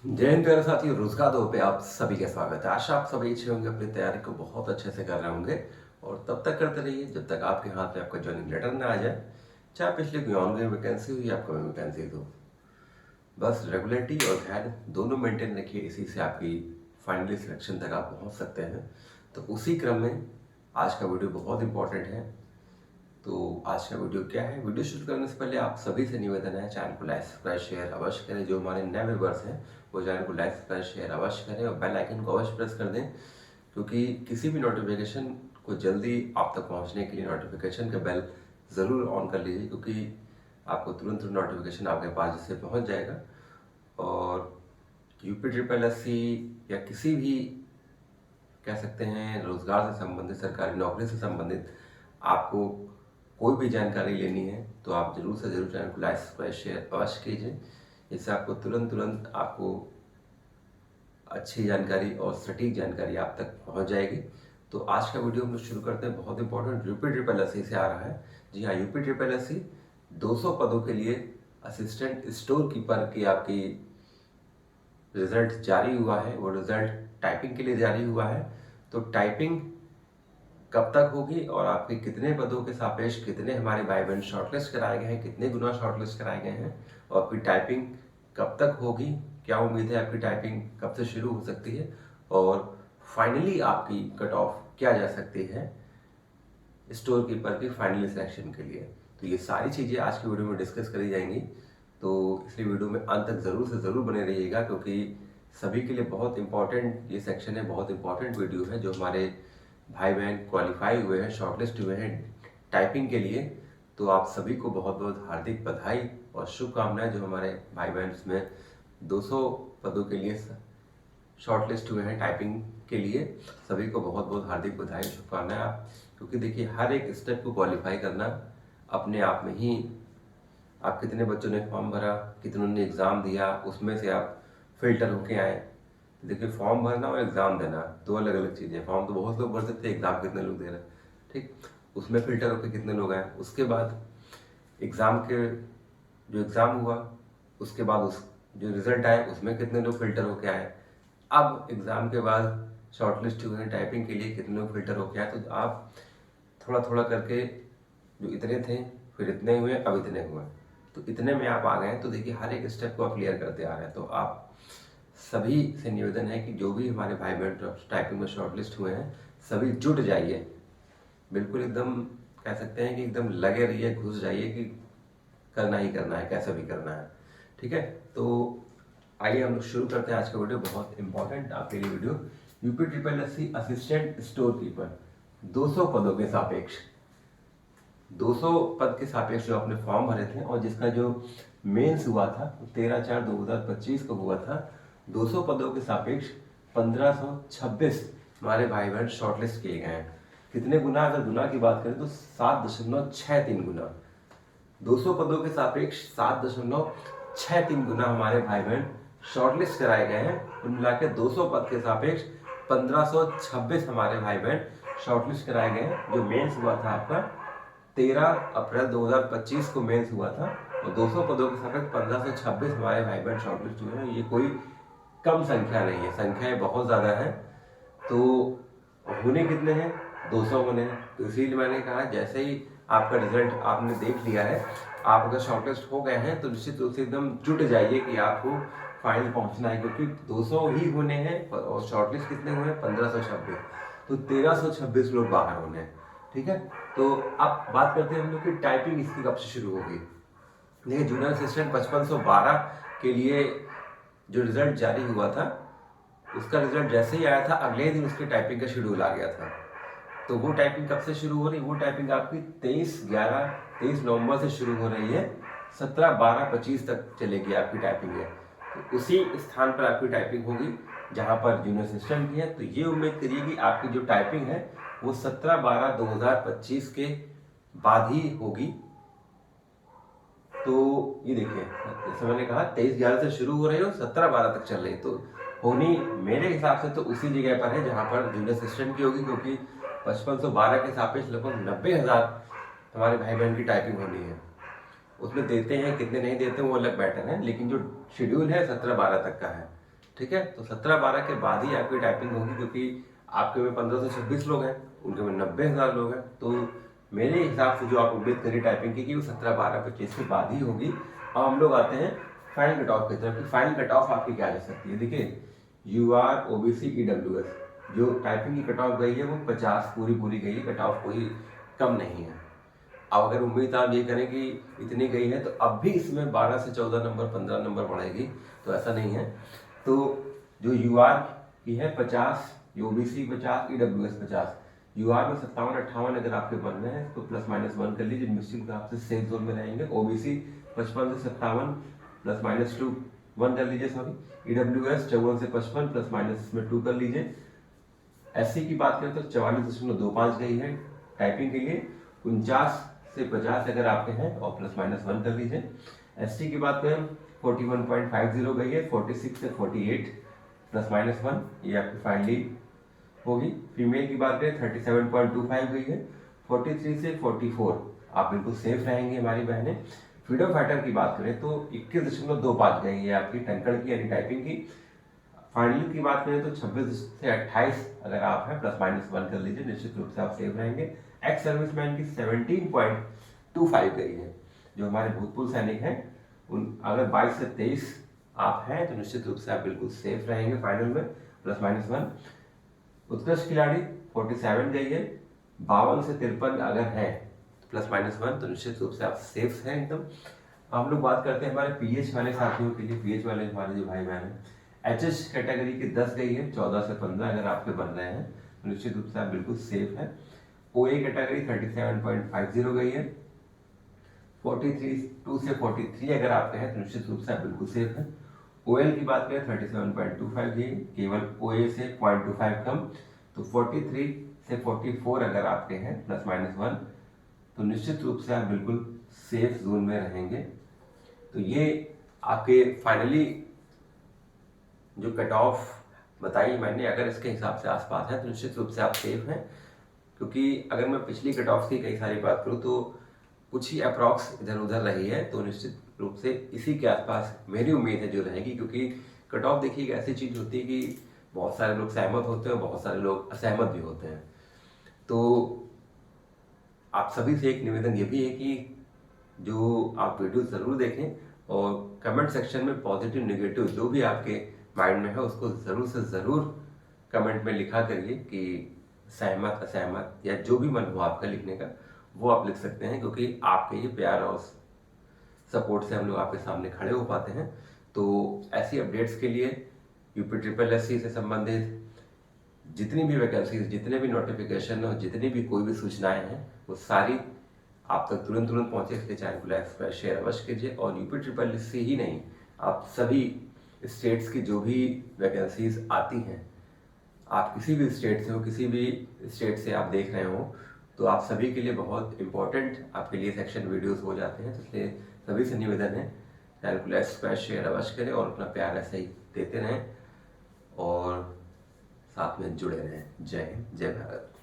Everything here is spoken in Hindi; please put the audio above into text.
जय हिंद प्यारे साथियों, रोजगार दो पे आप सभी का स्वागत है। आशा आप सभी अच्छे होंगे, अपनी तैयारी को बहुत अच्छे से कर रहे होंगे और तब तक करते रहिए जब तक आपके हाथ में आपका ज्वाइनिंग लेटर ना आ जाए। चाहे पिछली कोई ऑनगोइंग वैकेंसी हो या अपकमिंग वैकेंसी हो, बस रेगुलरिटी और धैर्य दोनों मेंटेन रखिए। इसी से आपकी फाइनली सिलेक्शन तक आप पहुंच सकते हैं। तो उसी क्रम में आज का वीडियो बहुत इंपॉर्टेंट है। तो आज का वीडियो क्या है? वीडियो शुरू करने से पहले आप सभी से निवेदन है, चैनल को लाइक सब्सक्राइब शेयर अवश्य करें। जो हमारे नए व्यूवर्स हैं वो चैनल को लाइक सब्सक्राइब शेयर अवश्य करें और बेल आइकन को अवश्य प्रेस कर दें, क्योंकि किसी भी नोटिफिकेशन को जल्दी आप तक पहुंचने के लिए नोटिफिकेशन का बेल ज़रूर ऑन कर लीजिए, क्योंकि आपको तुरंत नोटिफिकेशन आपके पास जिससे पहुंच जाएगा। और यूपी ट्रिपल एससी या किसी भी कह सकते हैं रोजगार से संबंधित, सरकारी नौकरी से संबंधित आपको कोई भी जानकारी लेनी है तो आप जरूर से जरूर चैनल को लाइक सब्सक्राइब शेयर अवश्य कीजिए। इससे आपको तुरंत तुरंत आपको अच्छी जानकारी और सटीक जानकारी आप तक पहुंच जाएगी। तो आज का वीडियो हम लोग शुरू करते हैं। बहुत इंपॉर्टेंट यूपी ट्रिपल एससी से आ रहा है। जी हाँ, यूपी ट्रिपल एससी 200 पदों के लिए असिस्टेंट स्टोर कीपर की आपकी रिजल्ट जारी हुआ है। वो रिजल्ट टाइपिंग के लिए जारी हुआ है। तो टाइपिंग कब तक होगी और आपके कितने पदों के सापेक्ष कितने हमारे भाई बहन शॉर्टलिस्ट कराए गए हैं, कितने गुना शॉर्टलिस्ट कराए गए हैं, और आपकी टाइपिंग कब तक होगी, क्या उम्मीद है आपकी टाइपिंग कब से शुरू हो सकती है, और फाइनली आपकी कट ऑफ क्या जा सकती है स्टोर कीपर की फाइनल सिलेक्शन के लिए। तो ये सारी चीज़ें आज की वीडियो में डिस्कस करी जाएंगी। तो इसलिए वीडियो में अंत तक ज़रूर से ज़रूर बने रहिएगा, क्योंकि सभी के लिए बहुत इंपॉर्टेंट ये सेक्शन है, बहुत इंपॉर्टेंट वीडियो है। जो हमारे भाई बहन क्वालिफाई हुए हैं, शॉर्टलिस्ट हुए हैं टाइपिंग के लिए, तो आप सभी को बहुत बहुत हार्दिक बधाई और शुभकामनाएं। जो हमारे भाई बहन इसमें 200 पदों के लिए शॉर्टलिस्ट हुए हैं टाइपिंग के लिए, सभी को बहुत बहुत हार्दिक बधाई शुभकामनाएं। आप क्योंकि देखिए, हर एक स्टेप को क्वालिफाई करना अपने आप में ही, आप कितने बच्चों ने फॉर्म भरा, कितनों ने एग्ज़ाम दिया, उसमें से आप फिल्टर होके आए। देखिए, फॉर्म भरना और एग्ज़ाम देना दो अलग अलग चीज़ें। फॉर्म तो बहुत लोग भर सकते हैं, एग्ज़ाम कितने लोग दे रहे हैं, ठीक। उसमें फिल्टर होकर कितने लोग आए, उसके बाद एग्ज़ाम के जो एग्ज़ाम हुआ उसके बाद उस जो रिज़ल्ट आए उसमें कितने लोग फिल्टर होके आए। अब एग्ज़ाम के बाद शॉर्टलिस्ट हुए हैं टाइपिंग के लिए, कितने लोग फिल्टर होके आए। तो आप थोड़ा थोड़ा करके जो इतने थे फिर इतने हुए, अब इतने हुए, तो इतने में आप आ गए। तो देखिए, हर एक स्टेप को आप क्लियर करते आ रहे हैं। तो आप सभी से निवेदन है कि जो भी हमारे भाई बहन टाइपिंग में शॉर्टलिस्ट हुए हैं, सभी जुट जाइए, बिल्कुल एकदम कह सकते हैं कि एकदम लगे रहिए, घुस जाइए कि करना ही करना है, कैसे भी करना है, ठीक है। तो आइए हम लोग शुरू करते हैं आज का वीडियो। बहुत इंपॉर्टेंट आपके लिए video, UP triple SC assistant store keeper 200 पदों के सापेक्ष, 200 पद के सापेक्ष जो आपने फॉर्म भरे थे और जिसका जो मेंस हुआ था 13/4/2025 को हुआ था, 200 पदों के सापेक्ष 1526 हमारे भाई बहन शॉर्टलिस्ट किए गए हैं। कितने गुना? अगर गुना की बात करें तो 7.63 गुना। 200 पदों के सापेक्ष 7.63 गुना हमारे भाई बहन शॉर्टलिस्ट कराए गए हैं। कुल मिला के 200 पद के सापेक्ष 1526 हमारे भाई बहन शॉर्टलिस्ट कराए गए हैं। जो मेंस हुआ था आपका 13 अप्रैल 2025 को मेंस हुआ था, और 200 पदों के सापेक्ष 1526 हमारे भाई बहन शॉर्टलिस्ट हुए हैं। ये कोई कम संख्या नहीं है, संख्याएं बहुत ज़्यादा है। तो होने कितने हैं? 200 होने हैं। तो इसीलिए मैंने कहा, जैसे ही आपका रिजल्ट आपने देख लिया है, आप अगर शॉर्टलिस्ट हो गए हैं तो निश्चित रूप से एकदम जुट जाइए कि आपको फाइनल पहुंचना है, क्योंकि 200 ही होने हैं और शॉर्टलिस्ट कितने हुए हैं? 1526। तो 1326 लोग बाहर होने हैं, ठीक है। तो अब बात करते हैं हम लोग कि टाइपिंग इसकी कब से शुरू होगी। देखिए, जूनियर असिस्टेंट 5512 के लिए जो रिजल्ट जारी हुआ था, उसका रिजल्ट जैसे ही आया था अगले ही दिन उसके टाइपिंग का शेड्यूल आ गया था। तो वो टाइपिंग कब से शुरू हो रही है? वो टाइपिंग आपकी 23 नवंबर से शुरू हो रही है, 17/12/25 तक चलेगी आपकी टाइपिंग है। तो उसी स्थान पर आपकी टाइपिंग होगी जहां पर जूनियर असिस्टेंट की है। तो ये उम्मीद करिए कि आपकी जो टाइपिंग है वो 17/12/2025 के बाद ही होगी। तो ये देखिए, जैसे मैंने कहा 23/11 से शुरू हो रही है और 17/12 तक चल रही है। तो होनी मेरे हिसाब से तो उसी जगह पर है जहां पर जूनियर असिस्टेंट की होगी, क्योंकि 5512 के सापेक्ष लगभग 90,000 हमारे भाई बहन की टाइपिंग होनी है। उसमें देते हैं कितने नहीं देते वो अलग मैटर है, लेकिन जो शेड्यूल है 17/12 तक का है। ठीक है। तो 17-12 के बाद ही आपकी टाइपिंग होगी, क्योंकि आपके में 15 से 26 लोग हैं, उनके में 90,000 लोग हैं। तो मेरे हिसाब से जो आप उम्मीद करिए टाइपिंग की कि वो 17-12-25 के बाद ही होगी। अब हम लोग आते हैं फाइनल कट ऑफ की तरफ कि फाइनल कट ऑफ आपकी क्या जा सकती है। देखिए UR OBC EWS जो टाइपिंग की कट ऑफ गई है वो 50 पूरी गई है, कट ऑफ कोई कम नहीं है। अब अगर उम्मीद आप ये करें कि इतनी गई है तो अब भी इसमें 12 से 14 नंबर 15 नंबर बढ़ेगी, तो ऐसा नहीं है। तो जो UR की है 50, OBC 50, EWS 50, UR में 57-58 अगर आपके बन रहे हैं तो +-1 कर लीजिए, निश्चित रूप से सेफ जोन में रहेंगे। OBC 55 से 57 +-2 1 कर लीजिए, सॉरी। EWS 54 से 55 +- में 2 कर लीजिए। SC की बात करें तो 44.25 गई है टाइपिंग के लिए। 49 से 50 अगर आपके हैं और +-1 कर लीजिए। ST की बात करें 41.50 गई है। 46 से 48 +-1 ये आपकी फाइनली होगी। फीमेल की बात करें 37.25 गई है। 43 से 44 आप बिल्कुल सेफ रहेंगे हमारी बहनें। फ्रीडम फाइटर की बात करें तो 21.25 गई है आपकी टंकड़ की यानी टाइपिंग की। फाइनल की बात करें तो 26 से 28 अगर आप हैं +-1 कर लीजिए, निश्चित रूप से आप सेफ रहेंगे। एक्स सर्विसमैन की 17.25 गई है। जो हमारे भूतपूर्व सैनिक हैं उन अगर 22 से 23 आप हैं तो निश्चित रूप से आप बिल्कुल सेफ रहेंगे फाइनल में +-1। उत्कृष्ट खिलाड़ी 47 गई है। 52 से 53 अगर है तो +-1 तो निश्चित रूप से आप सेफ हैं एकदम। हम लोग बात करते हैं हमारे PH वाले साथियों के लिए। PH वाले हमारे जो भाई बहन हैं, HH कैटेगरी की 10 गई है। 14 से 15 अगर आपके बन रहे हैं तो निश्चित रूप से आप बिल्कुल सेफ हैं। OA कैटेगरी 37.50 गई है। 42 से 43 अगर आपके हैं तो निश्चित रूप से आप बिल्कुल सेफ हैं। OL की बात करें 37.25 गई, केवल OA से 0.25 कम। तो 43 से 44 अगर आपके हैं +-1 तो निश्चित रूप से आप बिल्कुल सेफ जोन में रहेंगे। तो ये आपके फाइनली जो कट ऑफ बताई मैंने, अगर इसके हिसाब से आसपास है तो निश्चित रूप से आप सेफ हैं। क्योंकि अगर मैं पिछली कट ऑफ की कई सारी बात करूँ तो कुछ ही अप्रॉक्स इधर उधर रही है, तो निश्चित रूप से इसी के आसपास मेरी उम्मीद है जो रहेगी। क्योंकि कट ऑफ देखिए एक ऐसी चीज़ होती है कि बहुत सारे लोग सहमत होते हैं, बहुत सारे लोग असहमत भी होते हैं। तो आप सभी से एक निवेदन ये भी है कि जो आप वीडियो ज़रूर देखें और कमेंट सेक्शन में पॉजिटिव नेगेटिव जो भी आपके माइंड में है उसको ज़रूर से ज़रूर कमेंट में लिखा करिए कि सहमत असहमत या जो भी मन हो आपका लिखने का वो आप लिख सकते हैं। क्योंकि आपके ये प्यार और सपोर्ट से हम लोग आपके सामने खड़े हो पाते हैं। तो ऐसी अपडेट्स के लिए UPSSC से संबंधित जितनी भी वैकेंसीज, जितने भी नोटिफिकेशन और जितनी भी कोई भी सूचनाएं हैं वो सारी आप तक तुरंत पहुंचे। इसलिए चैनल को लाइक शेयर अवश्य कीजिए। और UPSSC ही नहीं, आप सभी स्टेट्स की जो भी वैकेंसीज आती हैं, आप किसी भी स्टेट से हो, किसी भी स्टेट से आप देख रहे हो, तो आप सभी के लिए बहुत इंपॉर्टेंट आपके लिए सेक्शन वीडियोस हो जाते हैं। तो इसलिए सभी से निवेदन है चैनल को लाइक शेयर अवश्य करें और अपना प्यार ऐसे ही देते रहें और साथ में जुड़े रहें। जय हिंद, जय भारत।